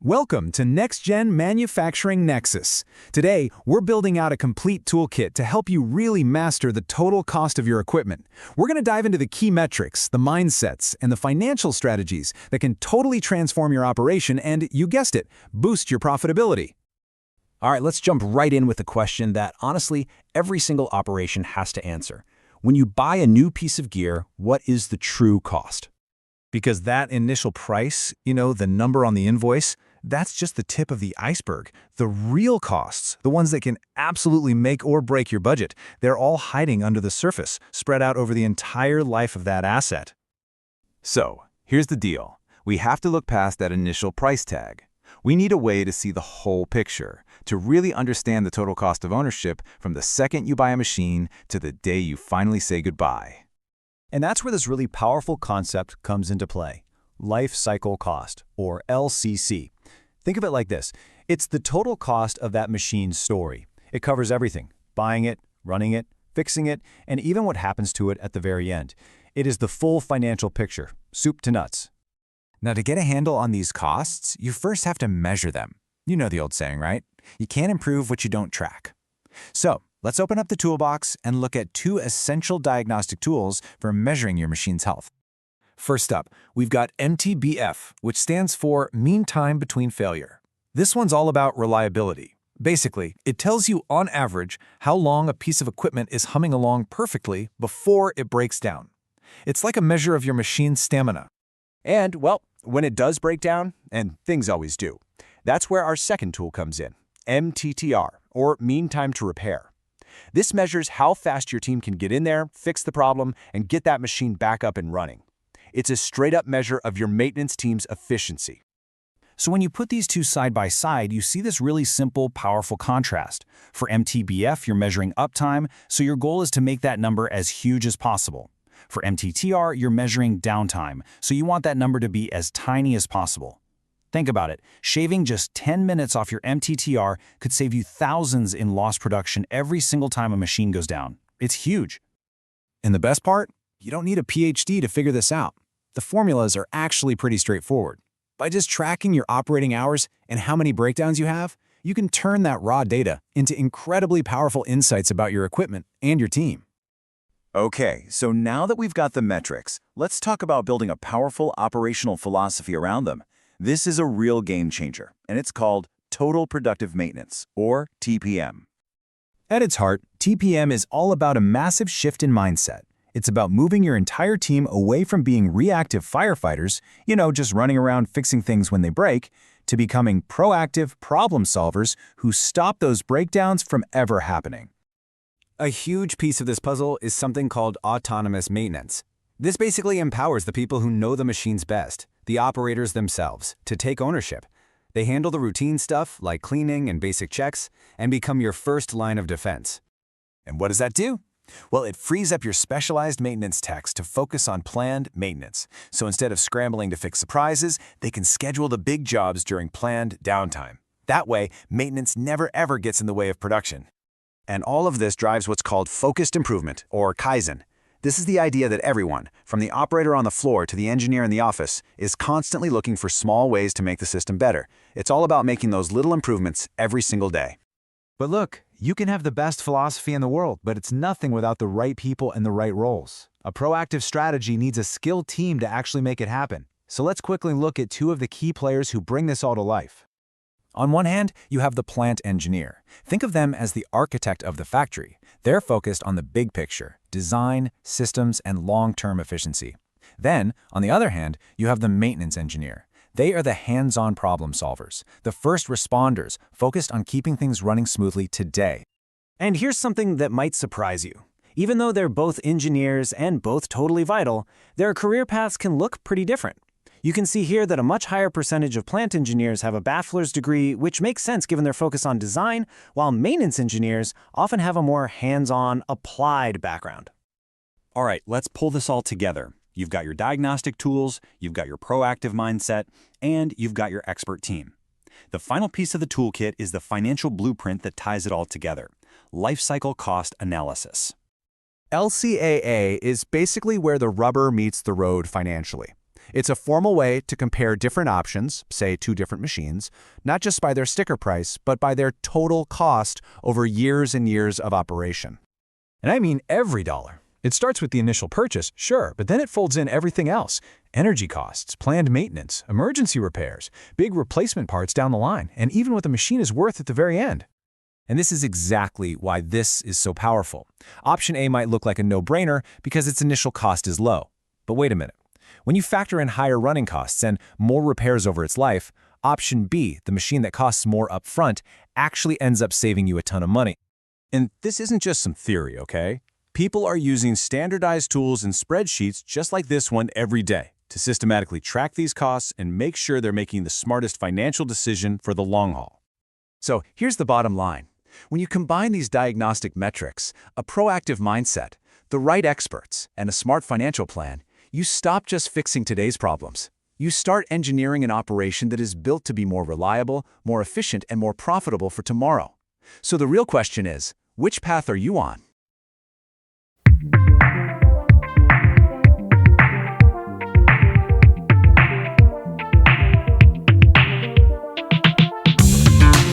Welcome to Next Gen Manufacturing Nexus. Today, we're building out a complete toolkit to help you really master the total cost of your equipment. We're going to dive into the key metrics, the mindsets, and the financial strategies that can totally transform your operation and, you guessed it, boost your profitability. All right, let's jump right in with the question that, honestly, every single operation has to answer. When you buy a new piece of gear, what is the true cost? Because that initial price, the number on the invoice, that's just the tip of the iceberg. The real costs, the ones that can absolutely make or break your budget, they're all hiding under the surface, spread out over the entire life of that asset. So, here's the deal. We have to look past that initial price tag. We need a way to see the whole picture, to really understand the total cost of ownership from the second you buy a machine to the day you finally say goodbye. And that's where this really powerful concept comes into play. Life cycle cost, or LCC. Think of it like this. It's the total cost of that machine's story. It covers everything: buying it, running it, fixing it, and even what happens to it at the very end. It is the full financial picture, soup to nuts. Now, to get a handle on these costs, you first have to measure them. You know the old saying, right? You can't improve what you don't track. So, let's open up the toolbox and look at two essential diagnostic tools for measuring your machine's health. First up, we've got MTBF, which stands for Mean Time Between Failure. This one's all about reliability. Basically, it tells you on average how long a piece of equipment is humming along perfectly before it breaks down. It's like a measure of your machine's stamina. And, well, when it does break down, and things always do, that's where our second tool comes in, MTTR, or Mean Time to Repair. This measures how fast your team can get in there, fix the problem, and get that machine back up and running. It's a straight-up measure of your maintenance team's efficiency. So when you put these two side by side, you see this really simple, powerful contrast. For MTBF, you're measuring uptime, so your goal is to make that number as huge as possible. For MTTR, you're measuring downtime, so you want that number to be as tiny as possible. Think about it. Shaving just 10 minutes off your MTTR could save you thousands in lost production every single time a machine goes down. It's huge. And the best part? You don't need a PhD to figure this out. The formulas are actually pretty straightforward. By just tracking your operating hours and how many breakdowns you have, you can turn that raw data into incredibly powerful insights about your equipment and your team. Okay, so now that we've got the metrics, let's talk about building a powerful operational philosophy around them. This is a real game changer, and it's called Total Productive Maintenance, or TPM. At its heart, TPM is all about a massive shift in mindset. It's about moving your entire team away from being reactive firefighters, just running around fixing things when they break, to becoming proactive problem solvers who stop those breakdowns from ever happening. A huge piece of this puzzle is something called autonomous maintenance. This basically empowers the people who know the machines best, the operators themselves, to take ownership. They handle the routine stuff like cleaning and basic checks and become your first line of defense. And what does that do? Well, it frees up your specialized maintenance techs to focus on planned maintenance. So instead of scrambling to fix surprises, they can schedule the big jobs during planned downtime. That way, maintenance never ever gets in the way of production. And all of this drives what's called focused improvement, or Kaizen. This is the idea that everyone, from the operator on the floor to the engineer in the office, is constantly looking for small ways to make the system better. It's all about making those little improvements every single day. But look, you can have the best philosophy in the world, but it's nothing without the right people and the right roles. A proactive strategy needs a skilled team to actually make it happen. So let's quickly look at two of the key players who bring this all to life. On one hand, you have the plant engineer. Think of them as the architect of the factory. They're focused on the big picture, design, systems, and long-term efficiency. Then, on the other hand, you have the maintenance engineer. They are the hands-on problem solvers, the first responders focused on keeping things running smoothly today. And here's something that might surprise you. Even though they're both engineers and both totally vital, their career paths can look pretty different. You can see here that a much higher percentage of plant engineers have a bachelor's degree, which makes sense given their focus on design, while maintenance engineers often have a more hands-on, applied background. All right, let's pull this all together. You've got your diagnostic tools, you've got your proactive mindset, and you've got your expert team. The final piece of the toolkit is the financial blueprint that ties it all together: Lifecycle Cost Analysis. LCAA is basically where the rubber meets the road financially. It's a formal way to compare different options, say two different machines, not just by their sticker price, but by their total cost over years and years of operation. And I mean every dollar. It starts with the initial purchase, sure, but then it folds in everything else. Energy costs, planned maintenance, emergency repairs, big replacement parts down the line, and even what the machine is worth at the very end. And this is exactly why this is so powerful. Option A might look like a no-brainer because its initial cost is low. But wait a minute. When you factor in higher running costs and more repairs over its life, option B, the machine that costs more upfront, actually ends up saving you a ton of money. And this isn't just some theory, okay? People are using standardized tools and spreadsheets just like this one every day to systematically track these costs and make sure they're making the smartest financial decision for the long haul. So here's the bottom line. When you combine these diagnostic metrics, a proactive mindset, the right experts, and a smart financial plan, you stop just fixing today's problems. You start engineering an operation that is built to be more reliable, more efficient, and more profitable for tomorrow. So the real question is, which path are you on?